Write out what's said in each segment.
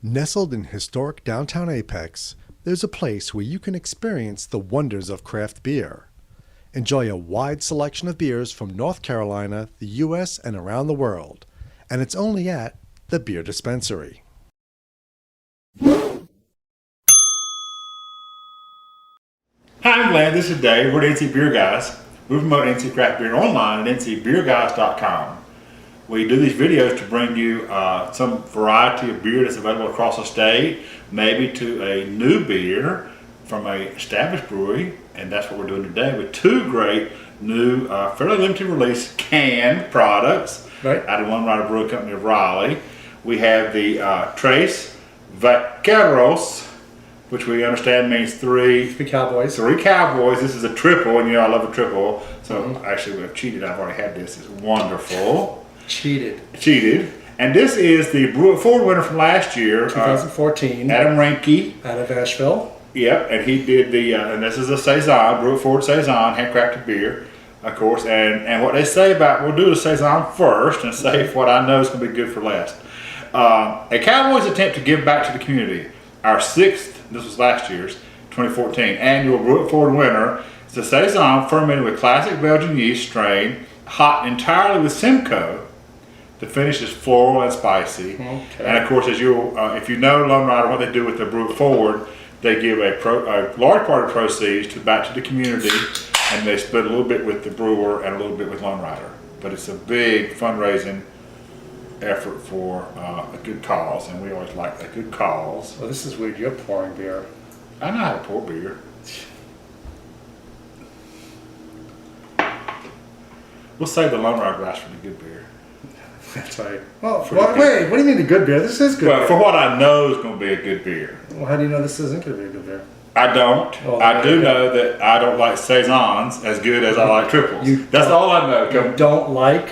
Nestled in historic downtown Apex, there's a place where you can experience the wonders of craft beer. Enjoy a wide selection of beers from North Carolina, the U.S., and around the world. And it's only at the Beer Dispensary. Hi, I'm Glenn. This is Dave. We're the NC Beer Guys. We promote NC Craft Beer online at ncbeerguys.com. We do these videos to bring you some variety of beer that's available across the state, maybe to a new beer from an established brewery, and that's what we're doing today with two great new, fairly limited release canned products out of Lonerider Brewing Company of Raleigh. We have the Trace Vaqueros, which we understand means three cowboys. Three cowboys. This is a triple, and you know I love a triple. So actually, we've cheated. I've already had this. It's wonderful. Cheated. And this is the Brew It Forward winner from last year. 2014. Adam Reinke. Out of Asheville. Yep, and he did the, and this is a Saison, Brew It Forward Saison, handcrafted beer, of course. And what they say about, we'll do the Saison first and save what I know is going to be good for last. A Cowboys attempt to give back to the community. Our sixth, this was last year's, 2014, annual Brew It Forward winner is the Saison fermented with classic Belgian yeast strain, hot entirely with Simcoe. The finish is floral and spicy. Okay. And of course, as you, if you know Lonerider, what they do with the Brew It Forward, they give a large part of proceeds back to the community, and they split a little bit with the brewer and a little bit with Lonerider. But it's a big fundraising effort for a good cause, and we always like a good cause. Well, this is weird. You're pouring beer. I know how to pour beer. We'll save the Lonerider glass for the good beer. That's right. Well, wait, what do you mean the good beer? This is good beer. For what I know is going to be a good beer. Well, how do you know this isn't going to be a good beer? I don't. Oh, I do know that I don't like Saisons as good as I like triples. That's all I know. You don't like,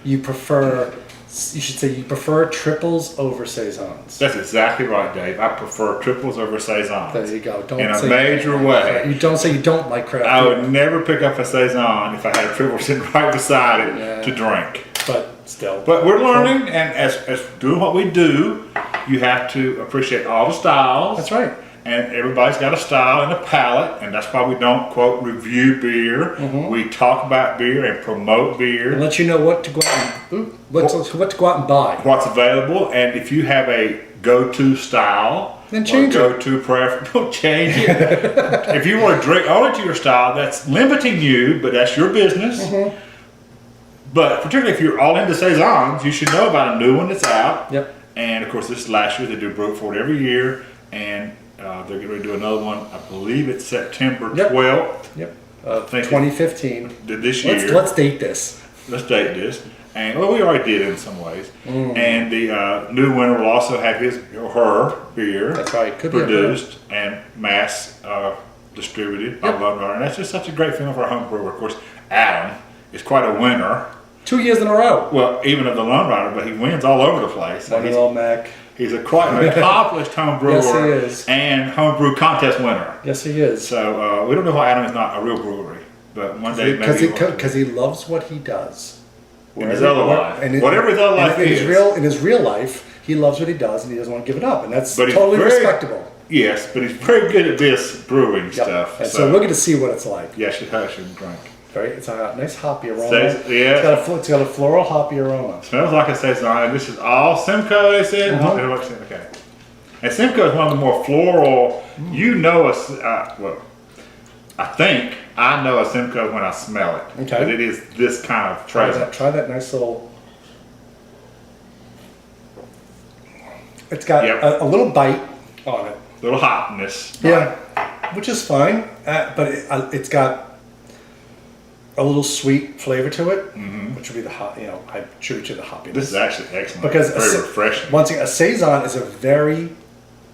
you prefer, you should say you prefer triples over Saisons. That's exactly right, Dave. I prefer triples over Saisons. There you go. Don't in a say major way. You don't say you don't like craft beer. I would never pick up a Saison if I had a triple sitting right beside it to drink. But still. But we're learning, and as doing what we do, you have to appreciate all the styles. That's right. And everybody's got a style and a palate, and that's why we don't, quote, review beer. We talk about beer and promote beer. And let you know what to go out and, what to go out and buy. What's available, and if you have a go-to style, then change it. Go-to preference, don't change it. If you want to drink only to your style, that's limiting you, but that's your business. But particularly if you're all into Saisons, you should know about a new one that's out. Yep. And of course, this is last year. They do Brew It Forward every year, and they're getting ready to do another one. I believe it's September 12th. Yep. 2015. This year. Let's date this. Let's date this. And well, we already did in some ways. And the new winner will also have his or her beer. That's right. Could produced and mass distributed by Lonerider. And that's just such a great feeling for a home brewer. Of course, Adam is quite a winner. 2 years in a row. Well, even of the Lonerider, but he wins all over the place. Wonderful Mac. He's quite an accomplished home brewer. Yes, he is. And homebrew contest winner. Yes, he is. So we don't know why Adam is not a real brewery, but one day maybe because he loves what he does. In his other life, whatever his other life is. In his real life, he loves what he does, and he doesn't want to give it up, and that's totally respectable. Yes, but he's very good at this brewing stuff. And so we're going to see what it's like. Yes, you should drink. It's a nice hoppy aroma. It's got a floral hoppy aroma. Smells like a Saison. This is all Simcoe, they said. Okay. And Simcoe is one of the more floral. You know, I think I know a Simcoe when I smell it. Okay. But it is this kind of presence. Try that nice little. It's got a little bite on it. A little hotness. Yeah, which is fine, but it's got a little sweet flavor to it, which would be the hot. I attribute to the hoppiness. This is actually excellent. Because very refreshing. Once again, a Saison is a very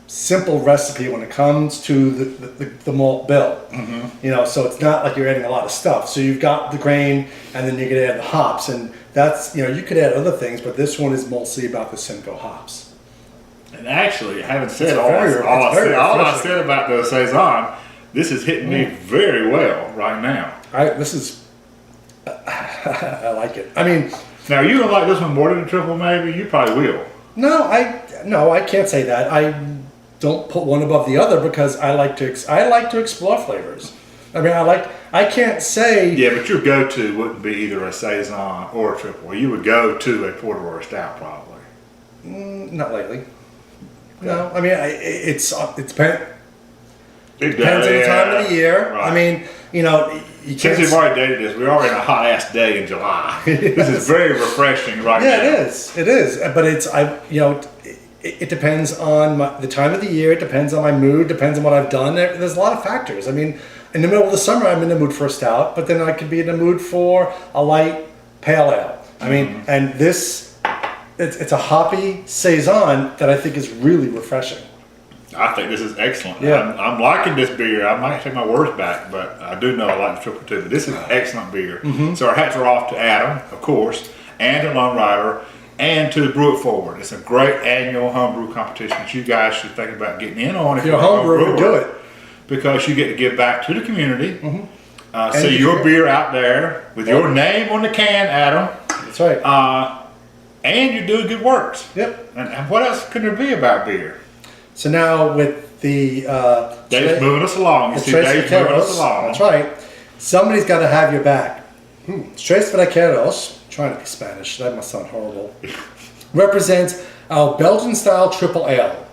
simple recipe when it comes to the malt bill. So it's not like you're adding a lot of stuff. So you've got the grain, and then you can add the hops, and that's you could add other things, but this one is mostly about the Simcoe hops. And actually, having said all I said about the Saison, this is hitting me very well right now. I like it. I mean, now you don't like this one more than the triple, maybe? You probably will. No, No, I can't say that. I don't put one above the other because I like to explore flavors. I mean, I can't say. Yeah, but your go-to wouldn't be either a Saison or a triple. You would go to a porter or a stout probably. Not lately. No, I mean, it depends on the time of the year. Right. I mean, you know, you can't. Since we've already dated this, we are in a hot ass day in July. This is very refreshing right now. Yeah, it is. But it depends on the time of the year. It depends on my mood. Depends on what I've done. There's a lot of factors. I mean, in the middle of the summer, I'm in the mood for a stout, but then I could be in the mood for a light pale ale. I mean, and this, it's a hoppy Saison that I think is really refreshing. I think this is excellent. Yeah. I'm liking this beer. I might take my words back, but I do know I like the triple too. But this is excellent beer. So our hats are off to Adam, of course, and to Lonerider, and to Brew It Forward. It's a great annual homebrew competition that you guys should think about getting in on. If you're a homebrewer, do it. Because you get to give back to the community. See your beer out there with your name on the can, Adam. That's right. And you're doing good works. Yep. And what else can there be about beer? So now with the Dave's moving us along. You see Dave's moving us along. That's right. Somebody's got to have your back. Tres Vaqueros, trying to be Spanish, that must sound horrible, represents our Belgian-style Tripel Ale.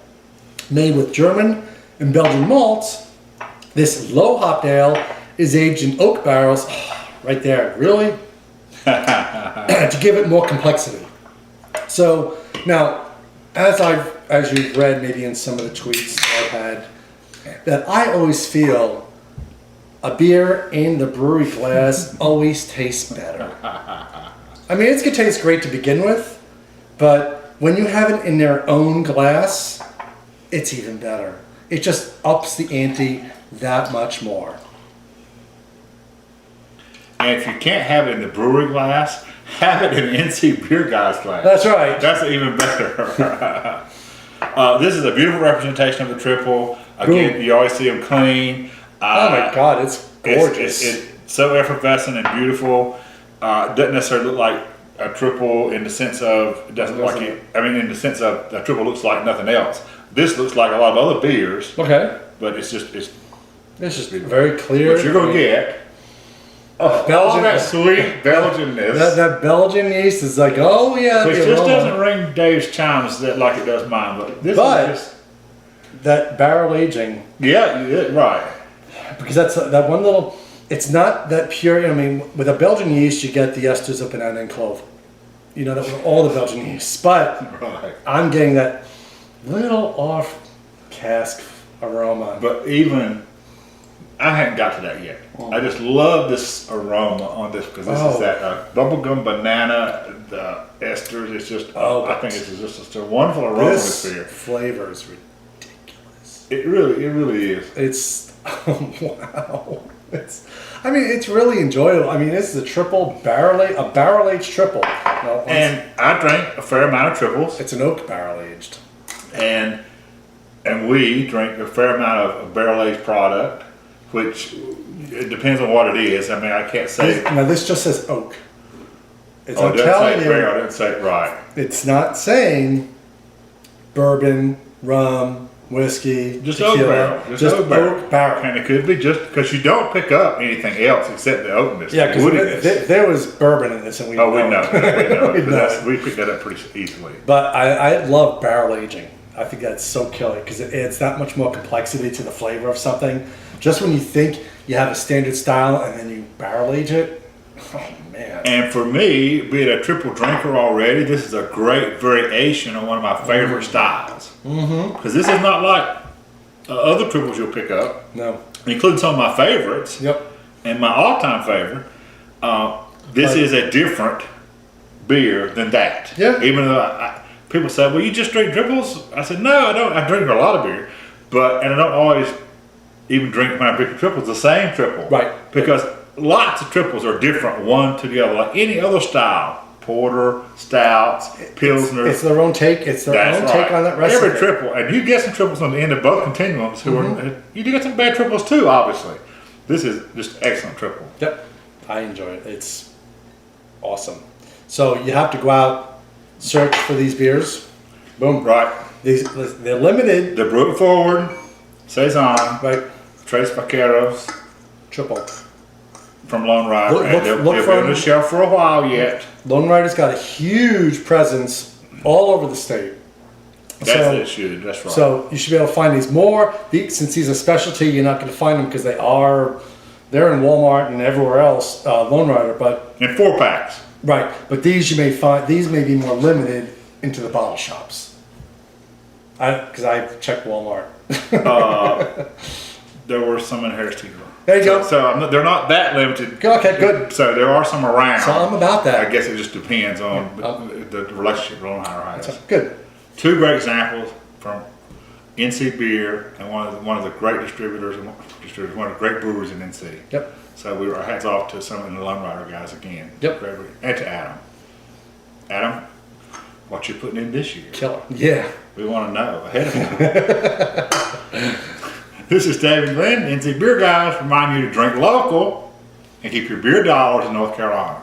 Made with German and Belgian malts, this low-hopped ale is aged in oak barrels, right there, really? To give it more complexity. So, now, as you've read maybe in some of the tweets I've had, that I always feel a beer in the brewery glass always tastes better. I mean, it's gonna taste great to begin with, but when you have it in their own glass, it's even better. It just ups the ante that much more. And if you can't have it in the brewery glass, have it in an NC Beer Guy's glass. That's right. That's even better. This is a beautiful representation of the triple. Again, you always see them clean. Oh my God, it's gorgeous. It's so effervescent and beautiful. Doesn't necessarily look like a triple in the sense of, it doesn't look like it, I mean in the sense of a triple looks like nothing else. This looks like a lot of other beers. Okay. But it's just very clear. What you're going to get. Belgian, all that sweet Belgianness. That Belgian yeast is like, oh yeah. Which just doesn't ring Dave's chimes like it does mine, but this is just that barrel aging. Yeah, right. Because that's that one little. It's not that pure. I mean, with a Belgian yeast, you get the esters of banana and clove. You know, that with all the Belgian yeasts. But I'm getting that little off cask aroma. But even I hadn't got to that yet. I just love this aroma on this because this is that bubblegum banana, the esters. It's just, I think it's just a wonderful aroma of this beer. Flavor is ridiculous. It really is. It's wow. I mean, it's really enjoyable. I mean, this is a barrel aged triple. And I drank a fair amount of triples. It's an oak barrel aged. And we drink a fair amount of barrel aged product, which it depends on what it is. I mean, I can't say. Now this just says oak. It doesn't say barrel. It doesn't say right. It's not saying bourbon, rum, whiskey, just tequila, oak barrel. Just oak barrel. And it could be just because you don't pick up anything else except the oakness. Yeah, because there was bourbon in this, and we know. We picked that up pretty easily. But I love barrel aging. I think that's so killer because it adds that much more complexity to the flavor of something. Just when you think you have a standard style and then you barrel age it, oh man. And for me, being a triple drinker already, this is a great variation on one of my favorite styles. Because this is not like other triples you'll pick up. No. Including some of my favorites. Yep. And my all-time favorite. This is a different beer than that. Yeah. Even though people say, well, you just drink triples? I said, no, I don't. I drink a lot of beer. And I don't always even drink when I drink a triple. It's the same triple. Right. Because lots of triples are different one to the other. Like any other style. Porter, stouts, pilsner. It's their own take. It's their own take on that recipe. Every triple. And you get some triples on the end of both continuums. You do get some bad triples too, obviously. This is just excellent triple. Yep. I enjoy it. It's awesome. So you have to go out, search for these beers. Boom. Right. They're limited. The Brew It Forward, Saison, Right. Tres Vaqueros Triple. from Lonerider. Look- And look- they'll look be for on the them. shelf for a while yet. Lonerider's got a huge presence all over the state. It should. That's right. So you should be able to find these more. Since these are specialty, you're not going to find them because they're in Walmart and everywhere else, Lone Rider. But in 4-packs. right, but these you may find may be more limited into the bottle shops. Because I checked Walmart. There were some in Harris Teeter. There you go. So they're not that limited. Okay, good. So there are some around. So I'm about that. I guess it just depends on the relationship Lonerider has. Good. 2 great examples from NC Beer and one of the great distributors, one of the great brewers in NC. Yep. So our hats off to some of the Lonerider guys again. Yep. And to Adam. Adam, what you putting in this year? Killer. Yeah. We want to know ahead of time. This is David Glenn, NC Beer Guys, reminding you to drink local and keep your beer dollars in North Carolina.